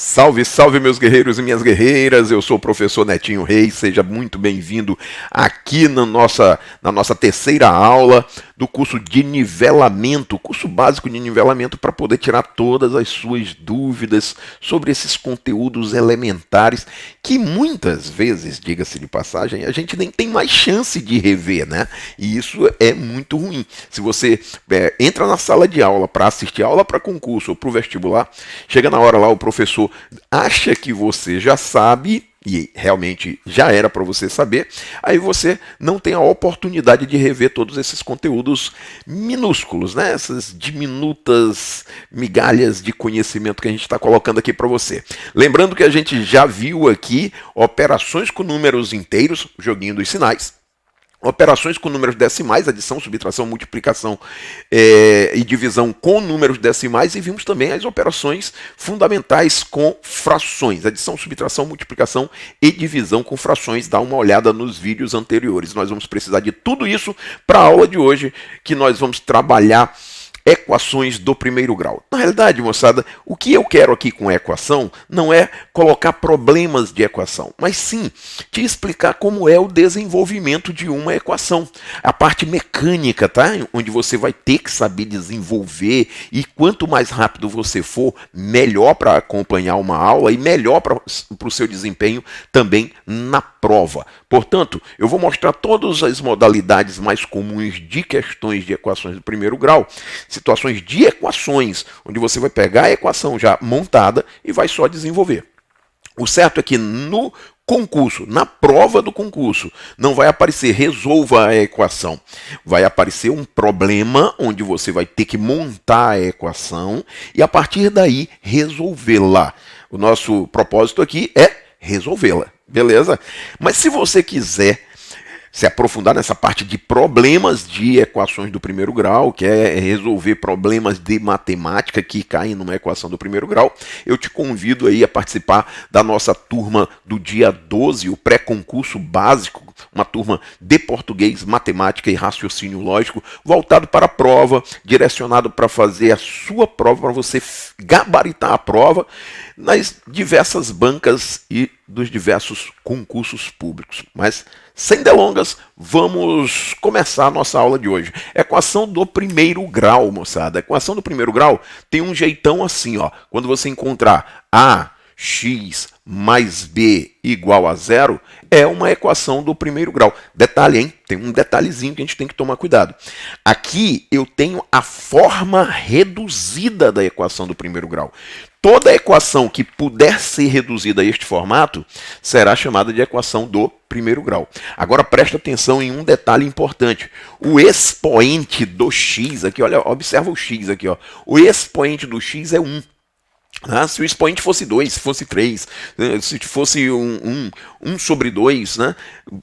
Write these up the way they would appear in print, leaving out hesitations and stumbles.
Salve, salve meus guerreiros e minhas guerreiras, eu sou o professor Netinho Reis, seja muito bem-vindo aqui na nossa terceira aula do curso de nivelamento, curso básico de nivelamento para poder tirar todas as suas dúvidas sobre esses conteúdos elementares que muitas vezes, diga-se de passagem, a gente nem tem mais chance de rever, né? E isso é muito ruim. Se você entra na sala de aula para assistir aula para concurso ou para o vestibular, chega na hora lá o professor acha que você já sabe, e realmente já era para você saber, aí você não tem a oportunidade de rever todos esses conteúdos minúsculos, né? Essas diminutas migalhas de conhecimento que a gente está colocando aqui para você. Lembrando que a gente já viu aqui operações com números inteiros, joguinho dos sinais. Operações com números decimais, adição, subtração, multiplicação e divisão com números decimais, e vimos também as operações fundamentais com frações, adição, subtração, multiplicação e divisão com frações. Dá uma olhada nos vídeos anteriores. Nós vamos precisar de tudo isso para a aula de hoje, que nós vamos trabalhar equações do primeiro grau. Na realidade, moçada, o que eu quero aqui com a equação não é colocar problemas de equação, mas sim te explicar como é o desenvolvimento de uma equação. A parte mecânica, tá? Onde você vai ter que saber desenvolver, e quanto mais rápido você for, melhor para acompanhar uma aula e melhor para o seu desempenho também na prova. Portanto, eu vou mostrar todas as modalidades mais comuns de questões de equações do primeiro grau, situações de equações, onde você vai pegar a equação já montada e vai só desenvolver. O certo é que no concurso, na prova do concurso, não vai aparecer resolva a equação. Vai aparecer um problema onde você vai ter que montar a equação e a partir daí resolvê-la. O nosso propósito aqui é resolvê-la, beleza? Mas se você quiser se aprofundar nessa parte de problemas de equações do primeiro grau, que é resolver problemas de matemática que caem numa equação do primeiro grau, eu te convido aí a participar da nossa turma do dia 12, o pré-concurso básico, uma turma de português, matemática e raciocínio lógico, voltado para a prova, direcionado para fazer a sua prova, para você gabaritar a prova nas diversas bancas e dos diversos concursos públicos. Mas, sem delongas, vamos começar a nossa aula de hoje. Equação do primeiro grau, moçada. A equação do primeiro grau tem um jeitão assim, ó. Quando você encontrar ax mais b igual a zero, é uma equação do primeiro grau. Detalhe, hein? Tem um detalhezinho que a gente tem que tomar cuidado. Aqui eu tenho a forma reduzida da equação do primeiro grau. Toda equação que puder ser reduzida a este formato será chamada de equação do primeiro grau. Agora presta atenção em um detalhe importante. O expoente do x aqui, olha, observa o x aqui, ó. O expoente do x é 1. Se o expoente fosse 2, se fosse 3, se fosse 1 sobre 2, né?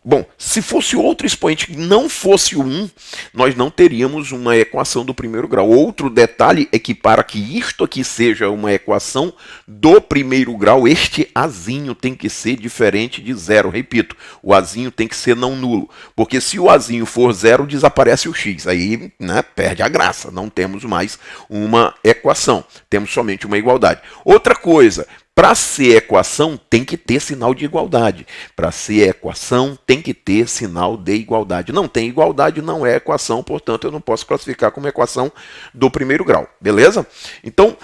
Bom, se fosse outro expoente que não fosse o 1, nós não teríamos uma equação do primeiro grau. Outro detalhe é que para que isto aqui seja uma equação do primeiro grau, este azinho tem que ser diferente de zero. Repito, o azinho tem que ser não nulo, porque se o azinho for zero, desaparece o x. Aí, né, perde a graça, não temos mais uma equação, temos somente uma igualdade. Outra coisa, para ser equação tem que ter sinal de igualdade. Para ser equação tem que ter sinal de igualdade. Não tem igualdade, não é equação, portanto eu não posso classificar como equação do primeiro grau, beleza? Então,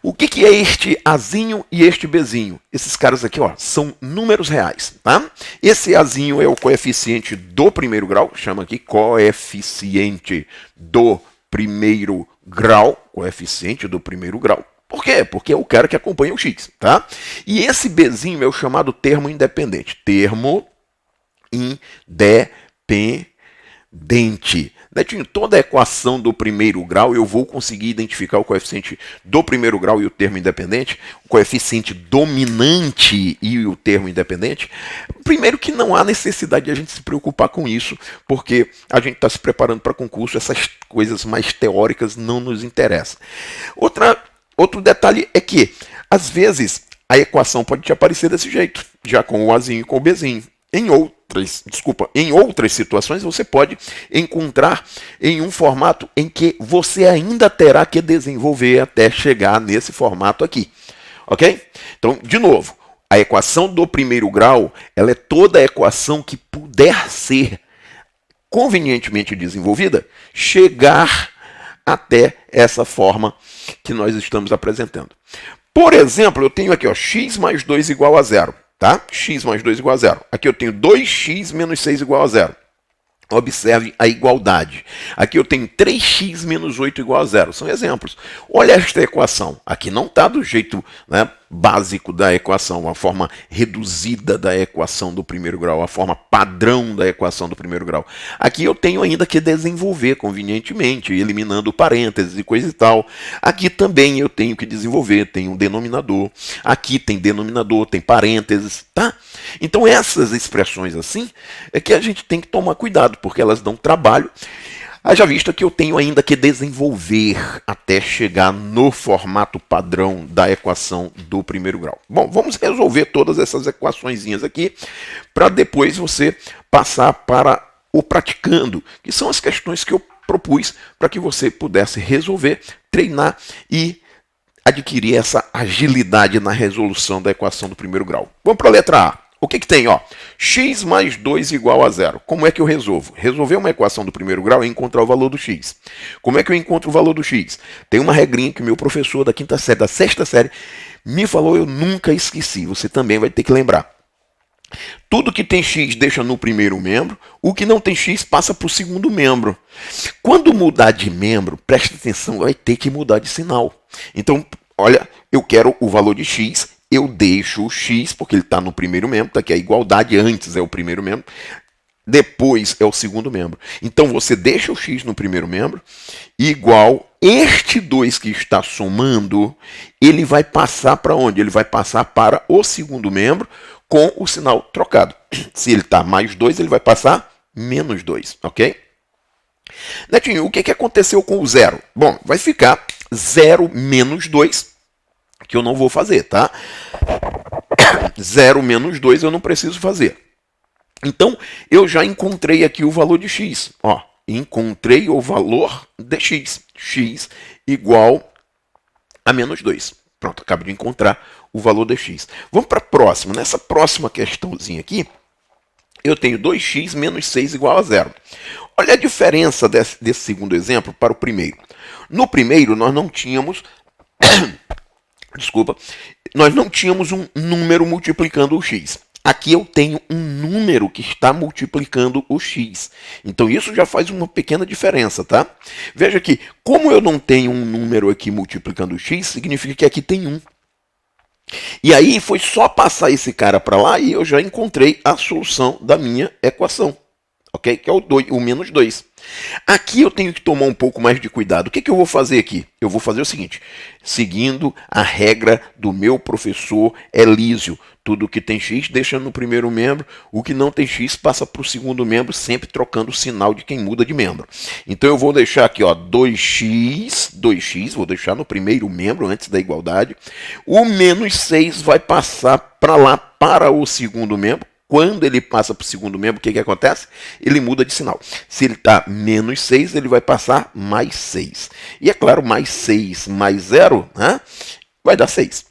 o que é este azinho e este bzinho? Esses caras aqui, ó, são números reais, tá? Esse azinho é o coeficiente do primeiro grau, chama aqui coeficiente do primeiro grau, coeficiente do primeiro grau. Por quê? Porque é o cara que acompanha o x, tá? E esse bzinho é o chamado termo independente. Termo independente. Netinho, toda a equação do primeiro grau eu vou conseguir identificar o coeficiente do primeiro grau e o termo independente, o coeficiente dominante e o termo independente. Primeiro que não há necessidade de a gente se preocupar com isso, porque a gente está se preparando para concurso, essas coisas mais teóricas não nos interessam. Outro detalhe é que, às vezes, a equação pode te aparecer desse jeito, já com o azinho e com o bzinho. Em outras situações, você pode encontrar em um formato em que você ainda terá que desenvolver até chegar nesse formato aqui. Ok? Então, de novo, a equação do primeiro grau, ela é toda a equação que puder ser convenientemente desenvolvida, chegar até essa forma que nós estamos apresentando. Por exemplo, eu tenho aqui, ó, x mais 2 igual a 0, tá? X mais 2 igual a 0. Aqui eu tenho 2x menos 6 igual a 0. Observe a igualdade. Aqui eu tenho 3x menos 8 igual a 0. São exemplos. Olha esta equação. Aqui não está do jeito, né, básico da equação, a forma reduzida da equação do primeiro grau, a forma padrão da equação do primeiro grau. Aqui eu tenho ainda que desenvolver convenientemente, eliminando parênteses e coisa e tal. Aqui também eu tenho que desenvolver, tem um denominador. Aqui tem denominador, tem parênteses, tá? Então essas expressões assim é que a gente tem que tomar cuidado, porque elas dão trabalho. Haja vista que eu tenho ainda que desenvolver até chegar no formato padrão da equação do primeiro grau. Bom, vamos resolver todas essas equaçõezinhas aqui, para depois você passar para o praticando, que são as questões que eu propus para que você pudesse resolver, treinar e adquirir essa agilidade na resolução da equação do primeiro grau. Vamos para a letra A. O que tem? Ó, x mais 2 igual a 0. Como é que eu resolvo? Resolver uma equação do primeiro grau é encontrar o valor do x. Como é que eu encontro o valor do x? Tem uma regrinha que o meu professor da quinta série, da sexta série, me falou, eu nunca esqueci. Você também vai ter que lembrar. Tudo que tem x deixa no primeiro membro, o que não tem x passa para o segundo membro. Quando mudar de membro, preste atenção, vai ter que mudar de sinal. Então, olha, eu quero o valor de x, eu deixo o x, porque ele está no primeiro membro, tá aqui a igualdade, antes é o primeiro membro, depois é o segundo membro. Então você deixa o x no primeiro membro, igual este 2 que está somando, ele vai passar para onde? Ele vai passar para o segundo membro com o sinal trocado. Se ele está mais 2, ele vai passar menos 2, ok? Netinho, o que aconteceu com o zero? Bom, vai ficar 0 menos 2, que eu não vou fazer, tá? 0 menos 2 eu não preciso fazer. Então, eu já encontrei aqui o valor de x. Ó, encontrei o valor de x. X igual a menos 2. Pronto, acabo de encontrar o valor de x. Vamos para a próxima. Nessa próxima questãozinha aqui, eu tenho 2x menos 6 igual a 0. Olha a diferença desse segundo exemplo para o primeiro. No primeiro, nós não tínhamos... Desculpa, nós não tínhamos um número multiplicando o x. Aqui eu tenho um número que está multiplicando o x. Então isso já faz uma pequena diferença, tá? Veja que, como eu não tenho um número aqui multiplicando o x, significa que aqui tem 1. E aí foi só passar esse cara para lá e eu já encontrei a solução da minha equação. Ok? Que é o menos 2. Aqui eu tenho que tomar um pouco mais de cuidado. O que eu vou fazer aqui? Eu vou fazer o seguinte, seguindo a regra do meu professor Elísio. Tudo que tem x deixa no primeiro membro, o que não tem x passa para o segundo membro, sempre trocando o sinal de quem muda de membro. Então eu vou deixar aqui, ó, 2x, vou deixar no primeiro membro antes da igualdade. O menos 6 vai passar para lá, para o segundo membro. Quando ele passa para o segundo membro, o que acontece? Ele muda de sinal. Se ele está menos 6, ele vai passar mais 6. E é claro, mais 6 mais 0, né, vai dar 6.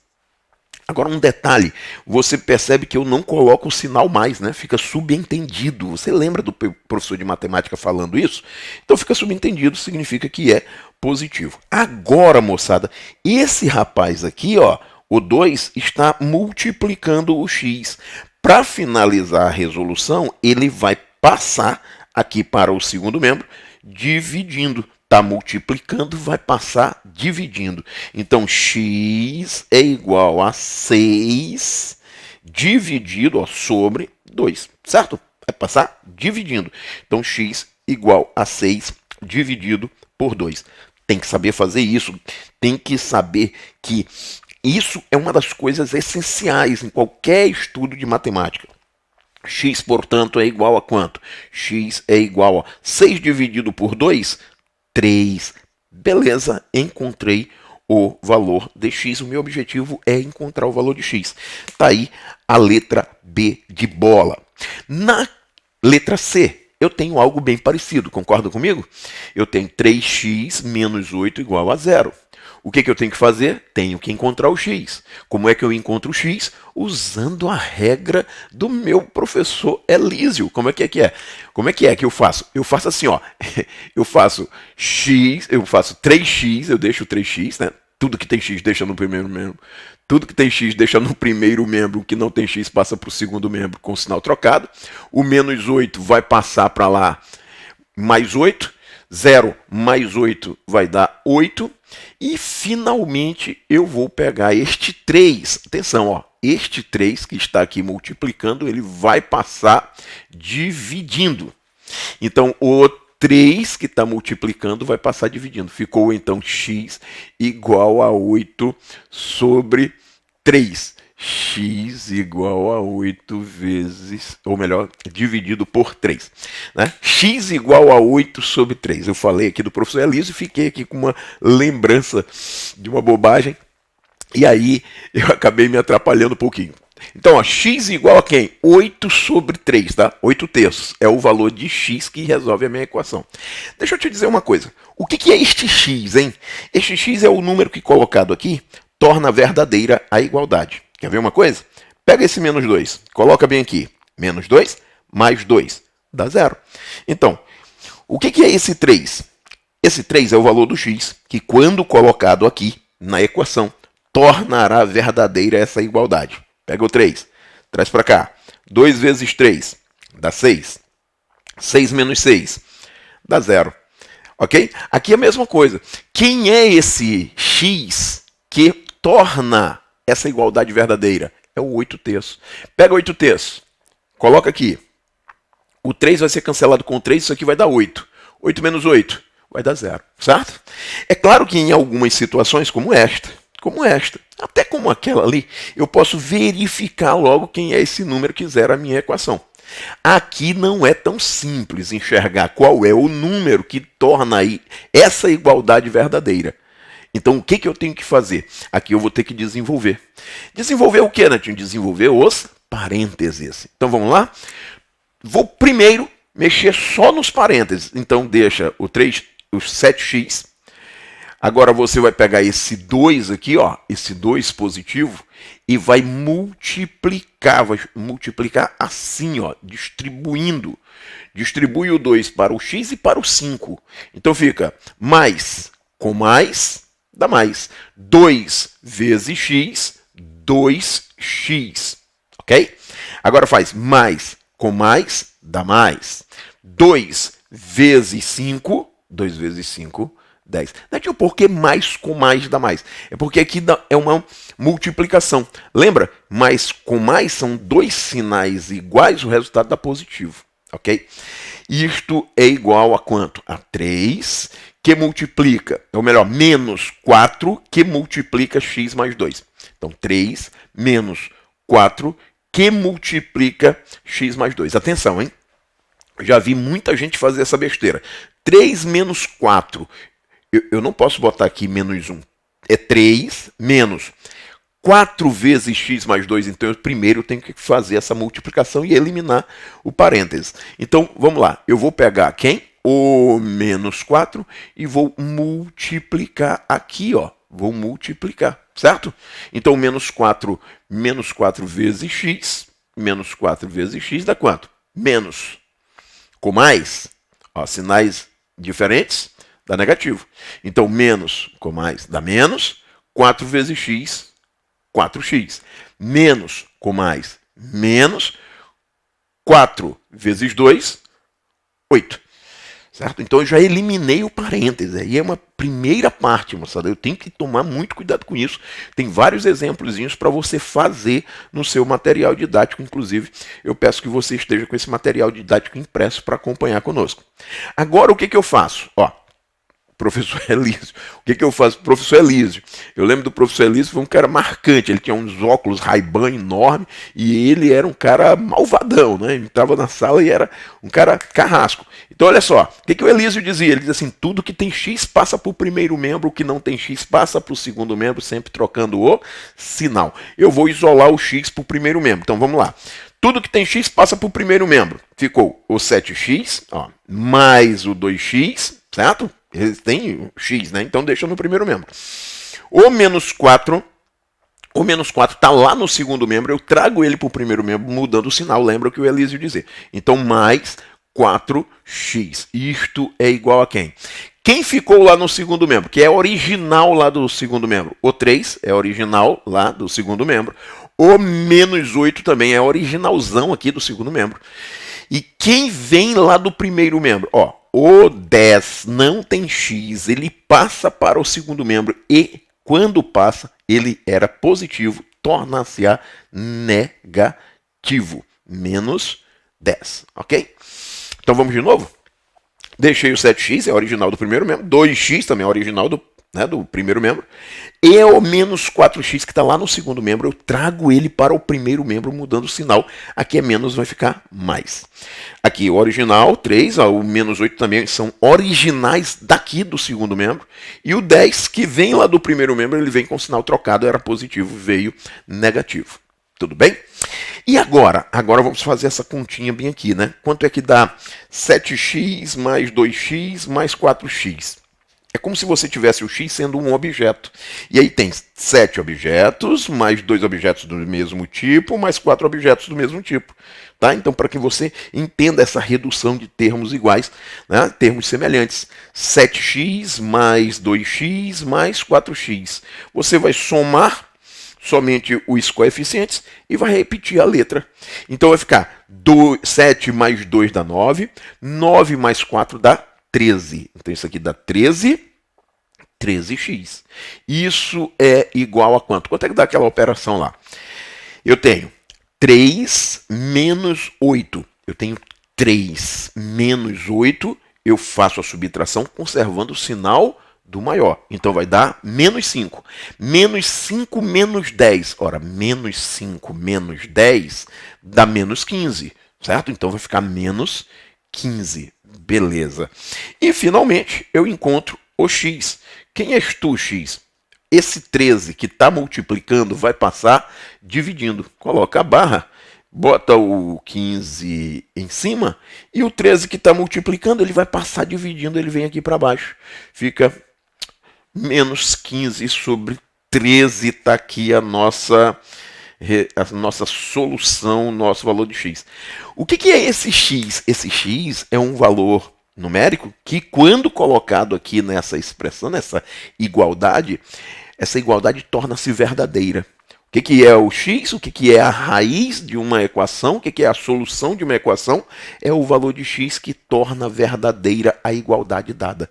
Agora um detalhe, você percebe que eu não coloco o sinal mais, né? Fica subentendido. Você lembra do professor de matemática falando isso? Então fica subentendido, significa que é positivo. Agora, moçada, esse rapaz aqui, ó, o 2 está multiplicando o x. Para finalizar a resolução, ele vai passar aqui para o segundo membro, dividindo. Está multiplicando, vai passar dividindo. Então, x é igual a 6 dividido, ó, sobre 2, certo? Vai passar dividindo. Então, x igual a 6 dividido por 2. Tem que saber fazer isso, tem que saber que isso é uma das coisas essenciais em qualquer estudo de matemática. X, portanto, é igual a quanto? X é igual a 6 dividido por 2, 3. Beleza, encontrei o valor de x. O meu objetivo é encontrar o valor de x. Está aí a letra B de bola. Na letra C, eu tenho algo bem parecido, concorda comigo? Eu tenho 3x menos 8 igual a 0. O que eu tenho que fazer? Tenho que encontrar o x. Como é que eu encontro o x? Usando a regra do meu professor Elísio. Como é que é? Como é que eu faço? Eu faço assim, ó. Eu faço x, eu faço 3x, eu deixo 3x, né? Tudo que tem x deixa no primeiro membro. Tudo que tem x deixa no primeiro membro, o que não tem x passa para o segundo membro com o sinal trocado. O menos 8 vai passar para lá mais 8. 0 mais 8 vai dar 8. E finalmente eu vou pegar este 3. Atenção, ó. Este 3 que está aqui multiplicando, ele vai passar dividindo. Então, o 3 que está multiplicando vai passar dividindo. Ficou então x igual a 8 sobre 3. X igual a 8 vezes, ou melhor, dividido por 3. Né? X igual a 8 sobre 3. Eu falei aqui do professor Elísio e fiquei aqui com uma lembrança de uma bobagem. E aí eu acabei me atrapalhando um pouquinho. Então, ó, x igual a quem? 8 sobre 3, tá? 8 terços. É o valor de x que resolve a minha equação. Deixa eu te dizer uma coisa. O que é este x, hein? Este x é o número que, colocado aqui, torna verdadeira a igualdade. Quer ver uma coisa? Pega esse menos 2, coloca bem aqui. Menos 2 mais 2 dá 0. Então, o que é esse 3? Esse 3 é o valor do x, que quando colocado aqui na equação, tornará verdadeira essa igualdade. Pega o 3, traz para cá. 2 vezes 3 dá 6. 6 menos 6 dá 0. Ok? Aqui é a mesma coisa. Quem é esse x que torna essa igualdade verdadeira? É o 8 terços. Pega 8 terços, coloca aqui. O 3 vai ser cancelado com o 3, isso aqui vai dar 8. 8 menos 8 vai dar 0, certo? É claro que em algumas situações como esta, até como aquela ali, eu posso verificar logo quem é esse número que zera a minha equação. Aqui não é tão simples enxergar qual é o número que torna aí essa igualdade verdadeira. Então, o que eu tenho que fazer? Aqui eu vou ter que desenvolver. Desenvolver o que, Netinho? Desenvolver os parênteses. Então, vamos lá? Vou primeiro mexer só nos parênteses. Então, deixa o 7x. Agora, você vai pegar esse 2 aqui, ó, esse 2 positivo, e vai multiplicar assim, ó, distribuindo. Distribui o 2 para o x e para o 5. Então, fica mais com mais dá mais. 2 vezes x, 2x. Ok? Agora faz mais com mais dá mais. 2 vezes 5, 2 vezes 5, 10. Não é por que mais com mais dá mais. É porque aqui é uma multiplicação. Lembra? Mais com mais são dois sinais iguais, o resultado dá positivo. Ok? Isto é igual a quanto? A 3 que multiplica, ou melhor, menos 4 que multiplica x mais 2. Então, 3 menos 4 que multiplica x mais 2. Atenção, hein? Já vi muita gente fazer essa besteira. 3 menos 4. Eu não posso botar aqui menos 1. É 3 menos 4 vezes x mais 2. Então, eu primeiro tenho que fazer essa multiplicação e eliminar o parênteses. Então, vamos lá. Eu vou pegar quem? O menos 4 e vou multiplicar aqui, ó. Vou multiplicar, certo? Então, menos 4 vezes x, menos 4 vezes x dá quanto? Menos. Com mais, ó, sinais diferentes, dá negativo. Então, menos com mais dá menos. 4 vezes x, 4x. Menos com mais, menos. 4 vezes 2, 8. Certo? Então eu já eliminei o parêntese. Aí é uma primeira parte, moçada. Eu tenho que tomar muito cuidado com isso. Tem vários exemplozinhos para você fazer no seu material didático. Inclusive, eu peço que você esteja com esse material didático impresso para acompanhar conosco. Agora, o que eu faço? Ó, professor Elísio. O que eu faço? Professor Elísio. Eu lembro do professor Elísio, foi um cara marcante. Ele tinha uns óculos Ray-Ban enorme e ele era um cara malvadão, né? Ele estava na sala e era um cara carrasco. Então, olha só. O que o Elísio dizia? Ele dizia assim, tudo que tem x passa para o primeiro membro, o que não tem x passa para o segundo membro, sempre trocando o sinal. Eu vou isolar o x para o primeiro membro. Então, vamos lá. Tudo que tem x passa para o primeiro membro. Ficou o 7x, ó, mais o 2x, certo? Eles têm x, né? Então deixa no primeiro membro. O menos 4 está lá no segundo membro, eu trago ele para o primeiro membro, mudando o sinal, lembra o que o Elísio dizia. Então, mais 4x. Isto é igual a quem? Quem ficou lá no segundo membro, que é original lá do segundo membro? O 3 é original lá do segundo membro. O menos 8 também é originalzão aqui do segundo membro. E quem vem lá do primeiro membro? Ó, o 10 não tem x, ele passa para o segundo membro e quando passa, ele era positivo, torna-se-á negativo. Menos 10, ok? Então vamos de novo? Deixei o 7x, é original do primeiro membro. 2x também é original do primeiro membro. E o menos 4x que está lá no segundo membro, eu trago ele para o primeiro membro, mudando o sinal. Aqui é menos, vai ficar mais. Aqui o original, 3, o menos 8 também são originais daqui do segundo membro. E o 10, que vem lá do primeiro membro, ele vem com o sinal trocado, era positivo, veio negativo. Tudo bem? E agora? Agora vamos fazer essa continha bem aqui, né? Quanto é que dá 7x mais 2x mais 4x? É como se você tivesse o x sendo um objeto. E aí tem 7 objetos, mais 2 objetos do mesmo tipo, mais 4 objetos do mesmo tipo. Tá? Então, para que você entenda essa redução de termos iguais, né? Termos semelhantes. 7x mais 2x mais 4x. Você vai somar somente os coeficientes e vai repetir a letra. Então vai ficar 7 mais 2 dá 9, 9 mais 4 dá 13. Então isso aqui dá 13, 13x. Isso é igual a quanto? Quanto é que dá aquela operação lá? Eu tenho 3 menos 8. Eu tenho 3 menos 8. Eu faço a subtração conservando o sinal do maior. Então vai dar menos 5. Menos 5 menos 10. Ora, menos 5 menos 10 dá menos 15. Certo? Então vai ficar menos 15. Beleza. E finalmente eu encontro o x. Quem és tu, x? Esse 13 que está multiplicando vai passar dividindo. Coloca a barra, bota o 15 em cima e o 13 que está multiplicando ele vai passar dividindo, ele vem aqui para baixo. Fica menos 15 sobre 13, está aqui a nossa solução, nosso valor de x. O que é esse x? Esse x é um valor numérico que, quando colocado aqui nessa expressão, nessa igualdade, essa igualdade torna-se verdadeira. O que é o x? O que é a raiz de uma equação? O que é a solução de uma equação? É o valor de x que torna verdadeira a igualdade dada.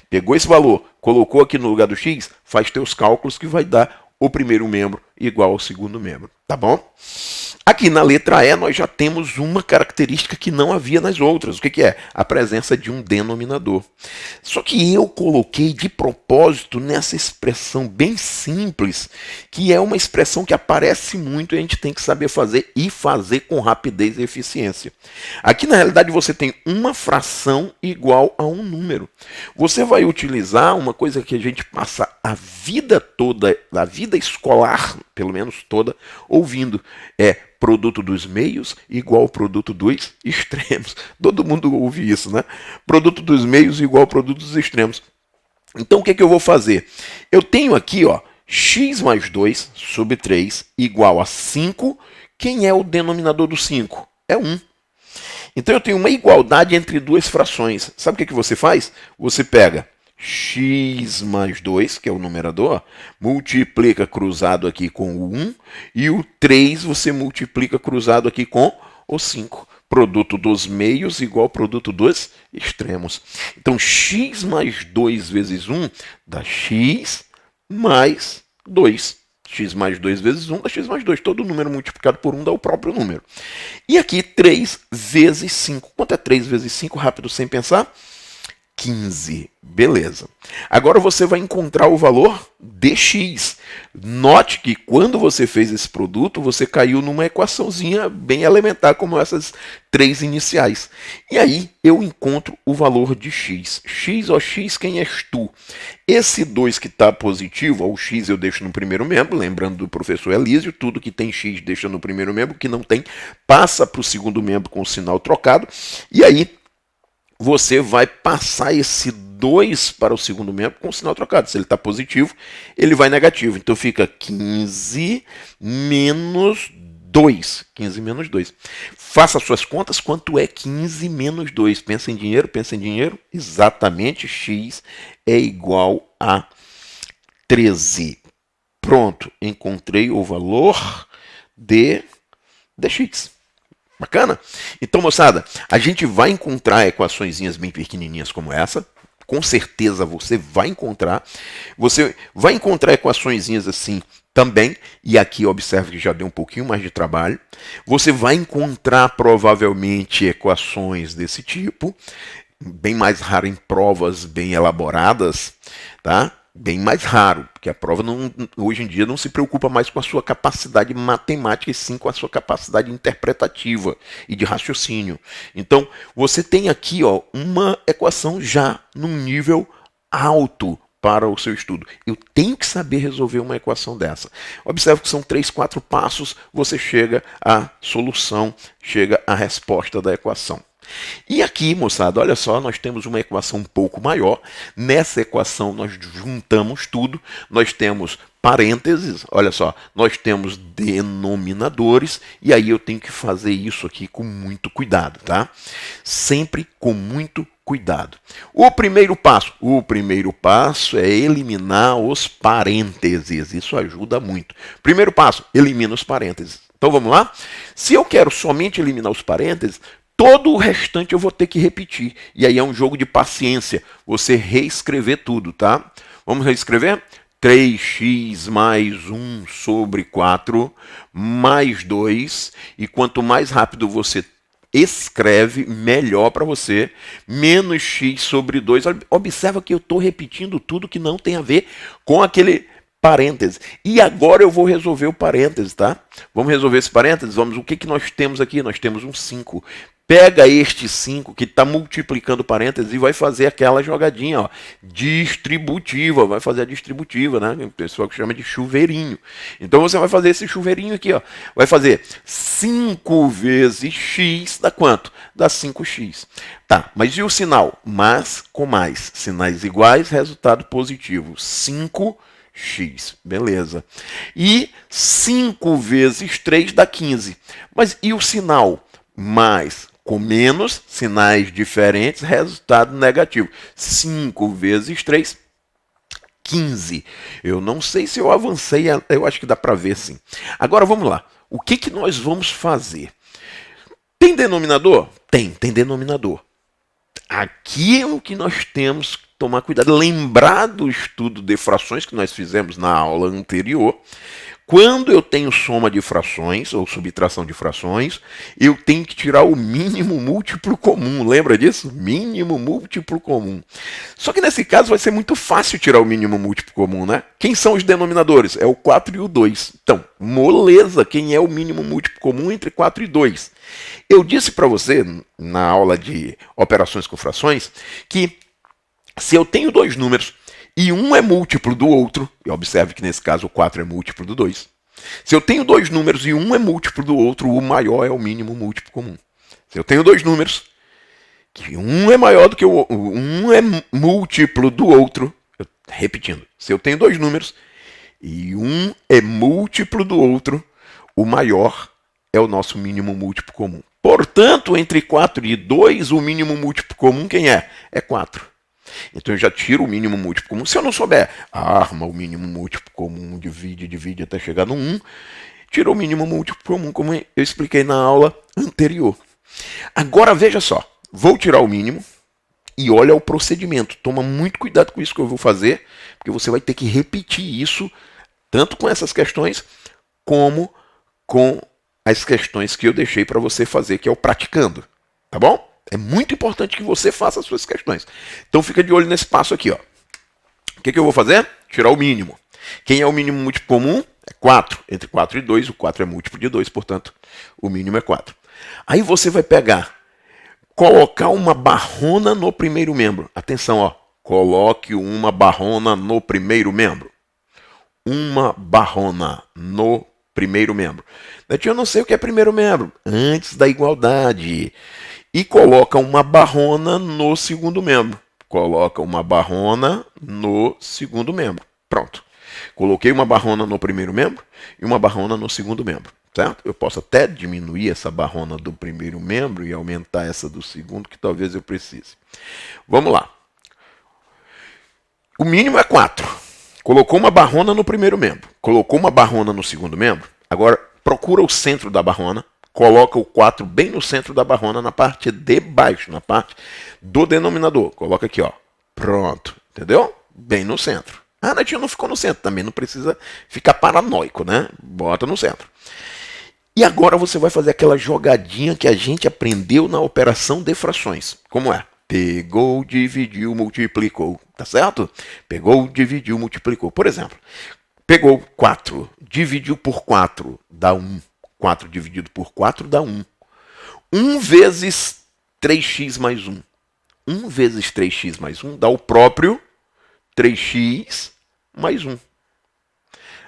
Pegou esse valor, colocou aqui no lugar do x, faz teus cálculos que vai dar o primeiro membro igual ao segundo membro. Tá bom? Aqui na letra E nós já temos uma característica que não havia nas outras. O que é? A presença de um denominador. Só que eu coloquei de propósito nessa expressão bem simples, que é uma expressão que aparece muito e a gente tem que saber fazer e fazer com rapidez e eficiência. Aqui na realidade você tem uma fração igual a um número. Você vai utilizar uma coisa que a gente passa a vida toda, a vida escolar, pelo menos toda, ouvindo. É produto dos meios igual ao produto dos extremos. Todo mundo ouve isso, né? Produto dos meios igual ao produto dos extremos. Então o que eu vou fazer? Eu tenho aqui, ó, x mais 2 sobre 3 igual a 5. Quem é o denominador do 5? É 1. Então eu tenho uma igualdade entre duas frações. Sabe o que você faz? Você pega x mais 2, que é o numerador, multiplica cruzado aqui com o 1, e o 3 você multiplica cruzado aqui com o 5. Produto dos meios igual ao produto dos extremos. Então, x mais 2 vezes 1 dá x mais 2. X mais 2 vezes 1 dá x mais 2. Todo número multiplicado por 1 dá o próprio número. E aqui, 3 vezes 5. Quanto é 3 vezes 5? Rápido, sem pensar. 15. Beleza. Agora você vai encontrar o valor de x. Note que quando você fez esse produto, você caiu numa equaçãozinha bem elementar, como essas três iniciais. E aí eu encontro o valor de x. X, ó x, quem és tu? Esse 2 que está positivo, ó, o x eu deixo no primeiro membro, lembrando do professor Elísio, tudo que tem x deixa no primeiro membro, que não tem, passa para o segundo membro com o sinal trocado. E aí você vai passar esse 2 para o segundo membro com o sinal trocado. Se ele está positivo, ele vai negativo. Então fica 15 menos 2. 15 menos 2. Faça suas contas, quanto é 15 menos 2? Pensa em dinheiro, pensa em dinheiro. Exatamente, x é igual a 13. Pronto, encontrei o valor de dx. Bacana? Então, moçada, a gente vai encontrar equaçõezinhas bem pequenininhas como essa. Com certeza você vai encontrar. Você vai encontrar equaçõezinhas assim também. E aqui observe que já deu um pouquinho mais de trabalho. Você vai encontrar provavelmente equações desse tipo. Bem mais raro em provas bem elaboradas, tá? Bem mais raro, porque a prova hoje em dia não se preocupa mais com a sua capacidade matemática, e sim com a sua capacidade interpretativa e de raciocínio. Então, você tem aqui uma equação já num nível alto para o seu estudo. Eu tenho que saber resolver uma equação dessa. Observe que são 3, 4 passos, você chega à solução, chega à resposta da equação. E aqui, moçada, olha só, nós temos uma equação um pouco maior. Nessa equação nós juntamos tudo. Nós temos parênteses, olha só, nós temos denominadores. E aí eu tenho que fazer isso aqui com muito cuidado, tá? Sempre com muito cuidado. O primeiro passo é eliminar os parênteses. Isso ajuda muito. Primeiro passo, elimina os parênteses. Então vamos lá? Se eu quero somente eliminar os parênteses, todo o restante eu vou ter que repetir. E aí é um jogo de paciência. Você reescrever tudo, tá? Vamos reescrever? 3x mais 1 sobre 4 mais 2. E quanto mais rápido você escreve, melhor para você. Menos x sobre 2. Observa que eu estou repetindo tudo que não tem a ver com aquele parênteses. E agora eu vou resolver o parênteses, tá? Vamos resolver esse parênteses? O que nós temos aqui? Nós temos um 5. Pega este 5 que está multiplicando parênteses e vai fazer aquela jogadinha, ó, distributiva. Vai fazer a distributiva, né? O pessoal que chama de chuveirinho. Então você vai fazer esse chuveirinho aqui, ó. Vai fazer 5 vezes x dá quanto? Dá 5x. Tá, mas e o sinal? Mas com mais. Sinais iguais, resultado positivo. 5x. Beleza. E 5 vezes 3 dá 15. Mas e o sinal? Mais com menos, sinais diferentes, resultado negativo. 5 vezes 3, 15. Eu não sei se eu avancei, eu acho que dá para ver sim. Agora vamos lá. O que nós vamos fazer? Tem denominador? Tem denominador. Aqui é o que nós temos que tomar cuidado. Lembrar do estudo de frações que nós fizemos na aula anterior. Quando eu tenho soma de frações, ou subtração de frações, eu tenho que tirar o mínimo múltiplo comum. Lembra disso? Mínimo múltiplo comum. Só que nesse caso vai ser muito fácil tirar o mínimo múltiplo comum, né? Quem são os denominadores? É o 4 e o 2. Então, moleza, quem é o mínimo múltiplo comum entre 4 e 2? Eu disse para você, na aula de operações com frações, que se eu tenho dois números, e um é múltiplo do outro, e observe que nesse caso o 4 é múltiplo do 2. Se eu tenho dois números e um é múltiplo do outro, o maior é o mínimo múltiplo comum. Se eu tenho dois números, que um é maior do que o outro, um é múltiplo do outro, repetindo, se eu tenho dois números e um é múltiplo do outro, o maior é o nosso mínimo múltiplo comum. Portanto, entre 4 e 2, o mínimo múltiplo comum quem é? É 4. Então eu já tiro o mínimo múltiplo comum. Se eu não souber, arma o mínimo múltiplo comum, divide até chegar no 1. Tirou o mínimo múltiplo comum, como eu expliquei na aula anterior. Agora veja só, vou tirar o mínimo e olha o procedimento. Toma muito cuidado com isso que eu vou fazer, porque você vai ter que repetir isso, tanto com essas questões, como com as questões que eu deixei para você fazer, que é o praticando. Tá bom? É muito importante que você faça as suas questões. Então fica de olho nesse passo aqui, ó. O que eu vou fazer? Tirar o mínimo. Quem é o mínimo múltiplo comum? É 4. Entre 4 e 2, o 4 é múltiplo de 2, portanto, o mínimo é 4. Aí você vai pegar, colocar uma barrona no primeiro membro. Atenção, ó. Coloque uma barrona no primeiro membro. Uma barrona no primeiro membro. Eu não sei o que é primeiro membro. Antes da igualdade. E coloca uma barrona no segundo membro. coloca uma barrona no segundo membro. Pronto. Coloquei uma barrona no primeiro membro e uma barrona no segundo membro. Certo? Eu posso até diminuir essa barrona do primeiro membro e aumentar essa do segundo, que talvez eu precise. Vamos lá. O mínimo é 4. Colocou uma barrona no primeiro membro. Colocou uma barrona no segundo membro. Agora, procura o centro da barrona. Coloca o 4 bem no centro da barrona, na parte de baixo, na parte do denominador. Coloca aqui, ó. Pronto. Entendeu? Bem no centro. Ah, Netinho, não ficou no centro. Também não precisa ficar paranoico, né? Bota no centro. E agora você vai fazer aquela jogadinha que a gente aprendeu na operação de frações. Como é? Pegou, dividiu, multiplicou. Tá certo? Pegou, dividiu, multiplicou. Por exemplo, pegou 4, dividiu por 4, dá 1. 4 dividido por 4 dá 1. 1 vezes 3x mais 1. 1 vezes 3x mais 1 dá o próprio 3x mais 1.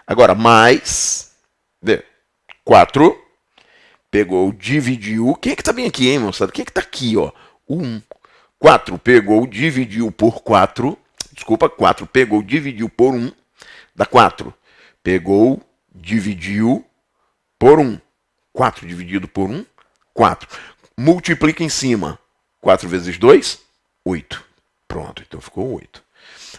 Agora, mais 4, pegou, dividiu. Quem é que tá bem aqui, hein, moçada? Quem é que tá aqui, ó? O 1. 4 pegou, dividiu por 4. Desculpa, 4 pegou, dividiu por 1. Dá 4. Pegou, dividiu por 1. 4 dividido por 1, 4. Multiplica em cima. 4 vezes 2, 8. Pronto, então ficou 8.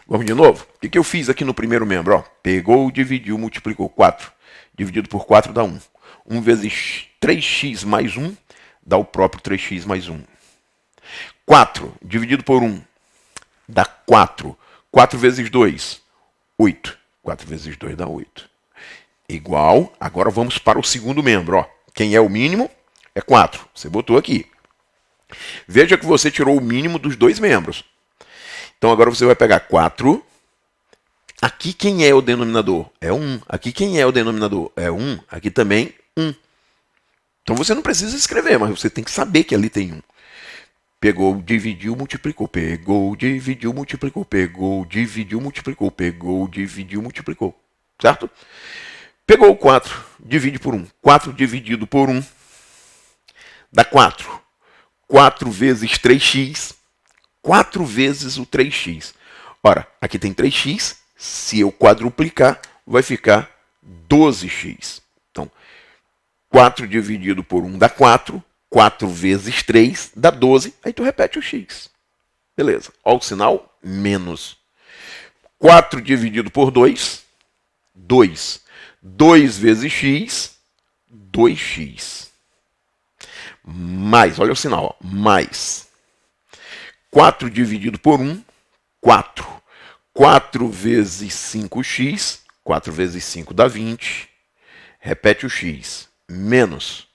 Vamos de novo? O que eu fiz aqui no primeiro membro? Ó, pegou, dividiu, multiplicou. 4. Dividido por 4 dá 1. 1 vezes 3x mais 1 dá o próprio 3x mais 1. 4 dividido por 1 dá 4. 4 vezes 2, 8. 4 vezes 2 dá 8. Igual, agora vamos para o segundo membro. Ó. Quem é o mínimo? É 4. Você botou aqui. Veja que você tirou o mínimo dos dois membros. Então agora você vai pegar 4. Aqui quem é o denominador? É 1. Aqui quem é o denominador? É 1. Aqui também 1. Então você não precisa escrever, mas você tem que saber que ali tem 1. Pegou, dividiu, multiplicou. Pegou, dividiu, multiplicou. Pegou, dividiu, multiplicou. Pegou, dividiu, multiplicou. Certo? Pegou o 4, divide por 1. 4 dividido por 1 dá 4. 4 vezes 3x, 4 vezes o 3x. Ora, aqui tem 3x, se eu quadruplicar, vai ficar 12x. Então, 4 dividido por 1 dá 4, 4 vezes 3 dá 12, aí tu repete o x. Beleza, olha o sinal, menos. 4 dividido por 2, 2. 2 vezes x, 2x. Mais, olha o sinal, ó, mais. 4 dividido por 1, 4. 4 vezes 5x, 4 vezes 5 dá 20. Repete o x. Menos.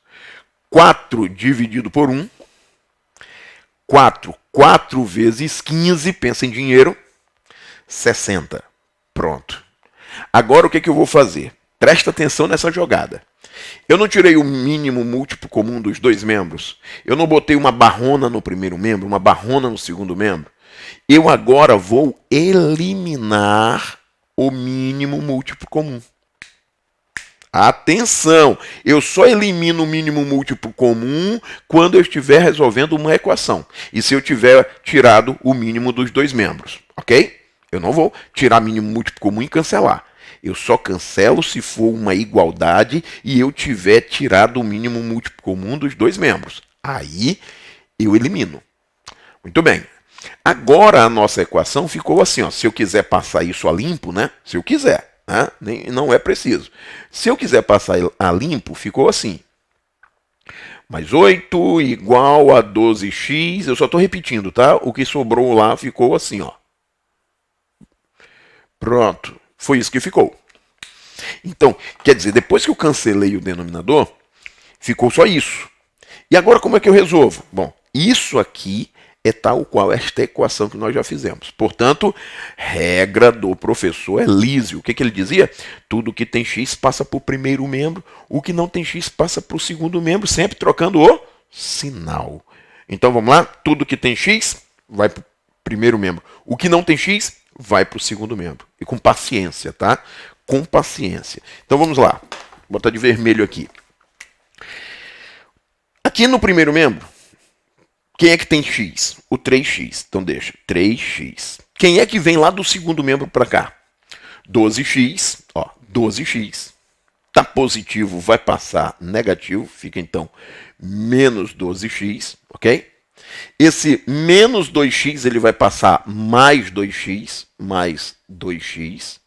4 dividido por 1, 4. 4 vezes 15, pensa em dinheiro, 60. Pronto. Agora o que eu vou fazer? Presta atenção nessa jogada. Eu não tirei o mínimo múltiplo comum dos dois membros. Eu não botei uma barrona no primeiro membro, uma barrona no segundo membro. Eu agora vou eliminar o mínimo múltiplo comum. Atenção! Eu só elimino o mínimo múltiplo comum quando eu estiver resolvendo uma equação. E se eu tiver tirado o mínimo dos dois membros. Ok? Eu não vou tirar mínimo múltiplo comum e cancelar. Eu só cancelo se for uma igualdade e eu tiver tirado o mínimo múltiplo comum dos dois membros. Aí eu elimino. Muito bem. Agora a nossa equação ficou assim. Ó. Se eu quiser passar isso a limpo, né? Se eu quiser, né? Não é preciso. Se eu quiser passar a limpo, ficou assim. Mais 8 igual a 12x. Eu só estou repetindo, tá? O que sobrou lá ficou assim, ó. Pronto. Foi isso que ficou. Então, quer dizer, depois que eu cancelei o denominador, ficou só isso. E agora como é que eu resolvo? Bom, isso aqui é tal qual esta equação que nós já fizemos. Portanto, regra do professor Elísio. O que ele dizia? Tudo que tem x passa para o primeiro membro, o que não tem x passa para o segundo membro, sempre trocando o sinal. Então vamos lá? Tudo que tem x vai para o primeiro membro. O que não tem x vai para o segundo membro. E com paciência, tá? Com paciência. Então vamos lá. Vou botar de vermelho aqui. Aqui no primeiro membro, Quem é que tem x? O 3x. Então deixa, 3x. Quem é que vem lá do segundo membro para cá? 12x, ó, 12x. Tá positivo, vai passar negativo, fica então menos 12x, ok? Esse menos 2x ele vai passar mais 2x, mais 2x.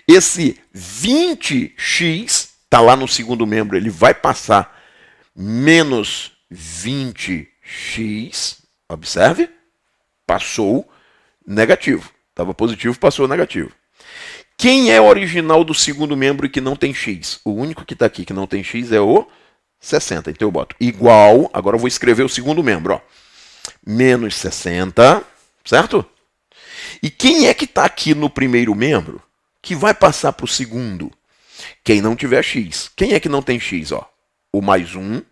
Esse 20x, tá lá no segundo membro, ele vai passar menos 20x. Observe, passou negativo. Estava positivo, passou negativo. Quem é o original do segundo membro e que não tem x? O único que está aqui que não tem x é o 60. Então eu boto igual, agora eu vou escrever o segundo membro, ó. Menos 60, certo? E quem é que está aqui no primeiro membro que vai passar para o segundo? Quem não tiver x. Quem é que não tem x? Ó? O mais 1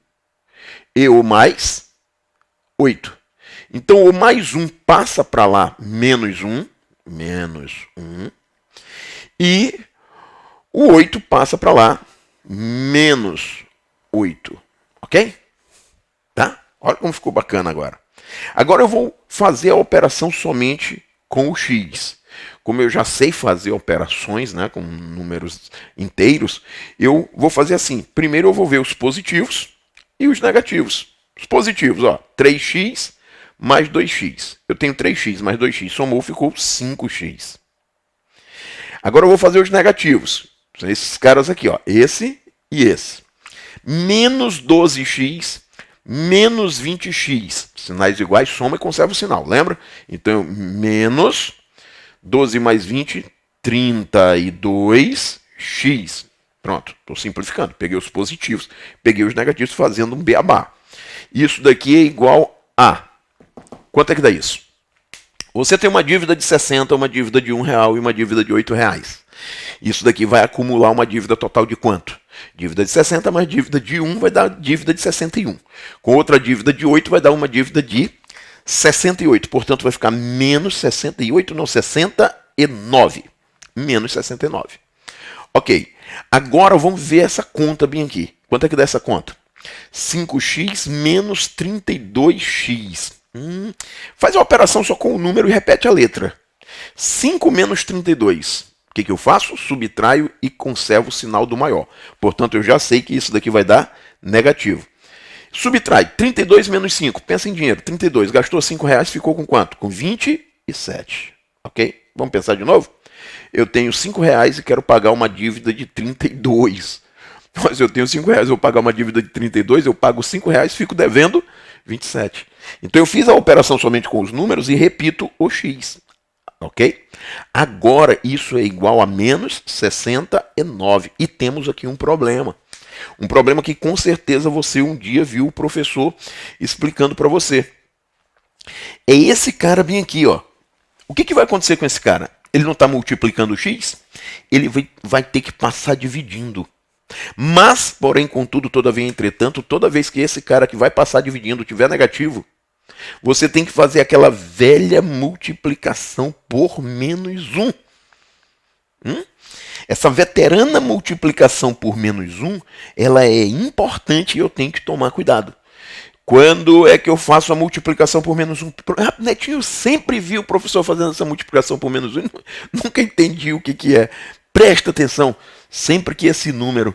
e o mais 8. Então o mais 1 passa para lá, menos 1, e o 8 passa para lá, menos 8. Ok? Tá? Olha como ficou bacana agora. Agora eu vou fazer a operação somente com o x. Como eu já sei fazer operações, né, com números inteiros, eu vou fazer assim. Primeiro eu vou ver os positivos e os negativos. Os positivos, ó, 3x mais 2x. Eu tenho 3x mais 2x, somou, ficou 5x. Agora eu vou fazer os negativos. São esses caras aqui, ó, esse e esse. Menos 12x, menos 20x. Sinais iguais, soma e conserva o sinal, lembra? Então, menos 12 mais 20, 32x. Pronto, estou simplificando. Peguei os positivos, peguei os negativos, fazendo um beabá. Isso daqui é igual a... Quanto é que dá isso? Você tem uma dívida de 60, uma dívida de R$1 e uma dívida de R$8. Isso daqui vai acumular uma dívida total de quanto? Dívida de 60 mais dívida de 1 vai dar dívida de 61. Com outra dívida de 8 vai dar uma dívida de 68. Portanto, vai ficar menos 68, não, 69. Menos 69. Ok. Agora vamos ver essa conta bem aqui. Quanto é que dá essa conta? 5x menos 32x. Faz a operação só com o número e repete a letra. 5 menos 32. O que eu faço? Subtraio e conservo o sinal do maior. Portanto, eu já sei que isso daqui vai dar negativo. Subtrai 32 menos 5. Pensa em dinheiro. 32. Gastou R$5, ficou com quanto? Com 27. Ok? Vamos pensar de novo? Eu tenho R$5 e quero pagar uma dívida de 32. Mas eu tenho R$5, eu vou pagar uma dívida de 32, eu pago R$5, fico devendo 27. Então eu fiz a operação somente com os números e repito o x. Ok? Agora isso é igual a menos 69. E temos aqui um problema. Um problema que com certeza você um dia viu o professor explicando para você. É esse cara bem aqui, ó. O que vai acontecer com esse cara? Ele não está multiplicando o x? Ele vai ter que passar dividindo. Mas, porém, contudo, todavia, entretanto, toda vez que esse cara que vai passar dividindo tiver negativo, você tem que fazer aquela velha multiplicação por menos 1. Essa veterana multiplicação por menos 1, ela é importante e eu tenho que tomar cuidado. Quando é que eu faço a multiplicação por menos 1? Netinho, eu sempre vi o professor fazendo essa multiplicação por menos 1, nunca entendi o que é. Presta atenção, sempre que esse número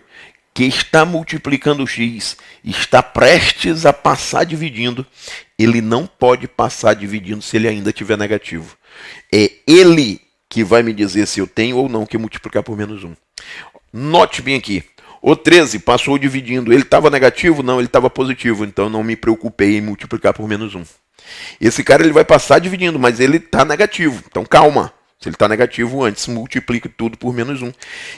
que está multiplicando x está prestes a passar dividindo, ele não pode passar dividindo se ele ainda tiver negativo. É ele que vai me dizer se eu tenho ou não que multiplicar por menos 1. Note bem aqui, o 13 passou dividindo, ele estava negativo? Não, ele estava positivo, então não me preocupei em multiplicar por menos 1. Esse cara ele vai passar dividindo, mas ele está negativo, então calma. Se ele está negativo, antes multiplique tudo por menos 1.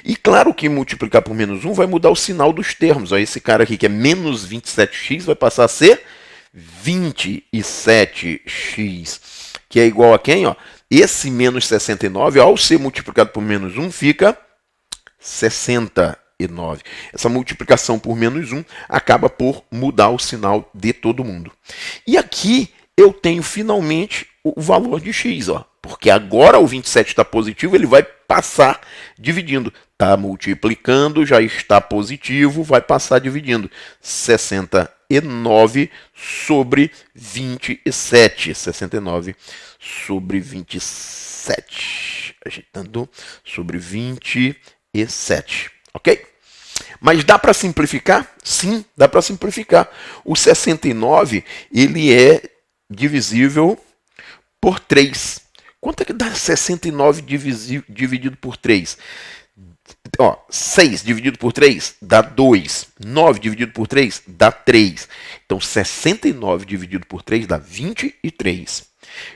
E claro que multiplicar por menos 1 vai mudar o sinal dos termos. Ó, esse cara aqui que é menos 27x vai passar a ser 27x. Que é igual a quem? Ó? Esse menos 69, ao ser multiplicado por menos 1, fica 69. Essa multiplicação por menos 1 acaba por mudar o sinal de todo mundo. E aqui eu tenho finalmente o valor de x, ó. Porque agora o 27 está positivo, ele vai passar dividindo. Está multiplicando, já está positivo, vai passar dividindo. 69. 69 sobre 27. 69 sobre 27. Ajeitando sobre 27. Ok? Mas dá para simplificar? Sim, dá para simplificar. O 69, ele é divisível por 3. Quanto é que dá 69 dividido por 3? 6 dividido por 3 dá 2. 9 dividido por 3 dá 3. Então, 69 dividido por 3 dá 23.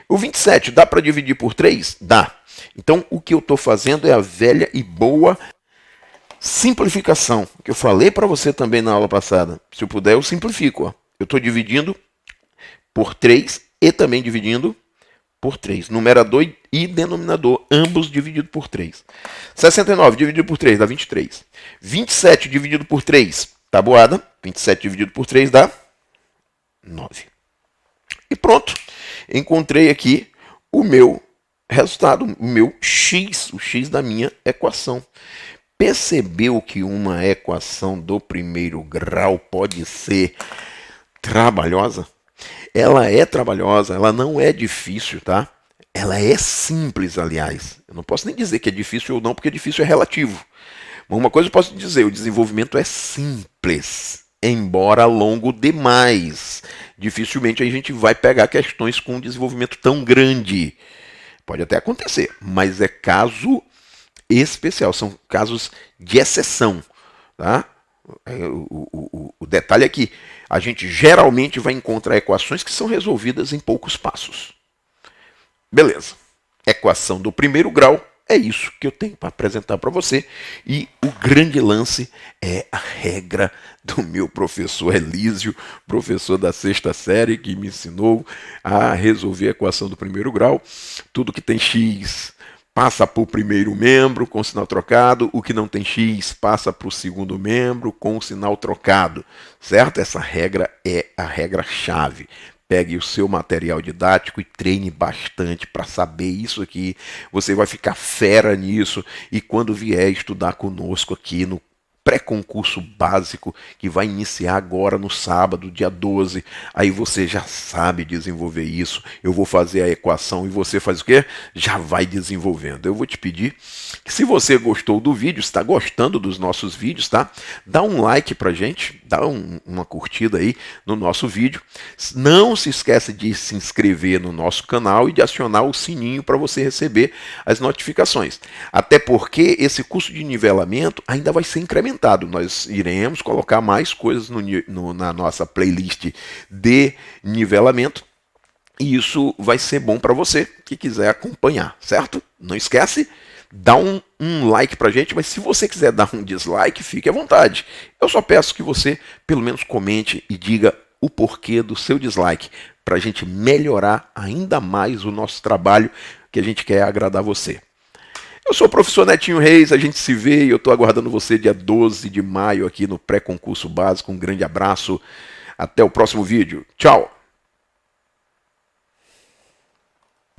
O 27 dá para dividir por 3? Dá. Então, o que eu estou fazendo é a velha e boa simplificação, que eu falei para você também na aula passada. Se eu puder, eu simplifico. Eu estou dividindo por 3 e também dividindo por 3. Numerador e denominador, ambos divididos por 3. 69 dividido por 3 dá 23. 27 dividido por 3, tabuada. 27 dividido por 3 dá 9. E pronto. Encontrei aqui o meu resultado, o meu x, o x da minha equação. Percebeu que uma equação do primeiro grau pode ser trabalhosa? Ela é trabalhosa, ela não é difícil, tá? Ela é simples, aliás. Eu não posso nem dizer que é difícil ou não, porque difícil é relativo. Mas uma coisa eu posso dizer, o desenvolvimento é simples, embora longo demais. Dificilmente a gente vai pegar questões com um desenvolvimento tão grande. Pode até acontecer, mas é caso especial, são casos de exceção, tá? O detalhe é que a gente geralmente vai encontrar equações que são resolvidas em poucos passos. Beleza. Equação do primeiro grau é isso que eu tenho para apresentar para você. E o grande lance é a regra do meu professor Elísio, professor da 6ª série, que me ensinou a resolver a equação do primeiro grau. Tudo que tem x passa para o primeiro membro com o sinal trocado, o que não tem x passa para o segundo membro com o sinal trocado, certo? Essa regra é a regra-chave. Pegue o seu material didático e treine bastante para saber isso aqui. Você vai ficar fera nisso e quando vier estudar conosco aqui no pré-concurso básico, que vai iniciar agora no sábado, dia 12. Aí você já sabe desenvolver isso. Eu vou fazer a equação e você faz o quê? Já vai desenvolvendo. Eu vou te pedir que, se você gostou do vídeo, está gostando dos nossos vídeos, tá? Dá um like pra gente, dá uma curtida aí no nosso vídeo. Não se esqueça de se inscrever no nosso canal e de acionar o sininho para você receber as notificações. Até porque esse curso de nivelamento ainda vai ser incrementado. Nós iremos colocar mais coisas na nossa playlist de nivelamento e isso vai ser bom para você que quiser acompanhar, certo? Não esquece, dá um like pra gente, mas se você quiser dar um dislike, fique à vontade. Eu só peço que você pelo menos comente e diga o porquê do seu dislike, para a gente melhorar ainda mais o nosso trabalho, que a gente quer agradar você. Eu sou o professor Netinho Reis, a gente se vê e eu estou aguardando você dia 12 de maio aqui no pré-concurso básico. Um grande abraço, até o próximo vídeo. Tchau!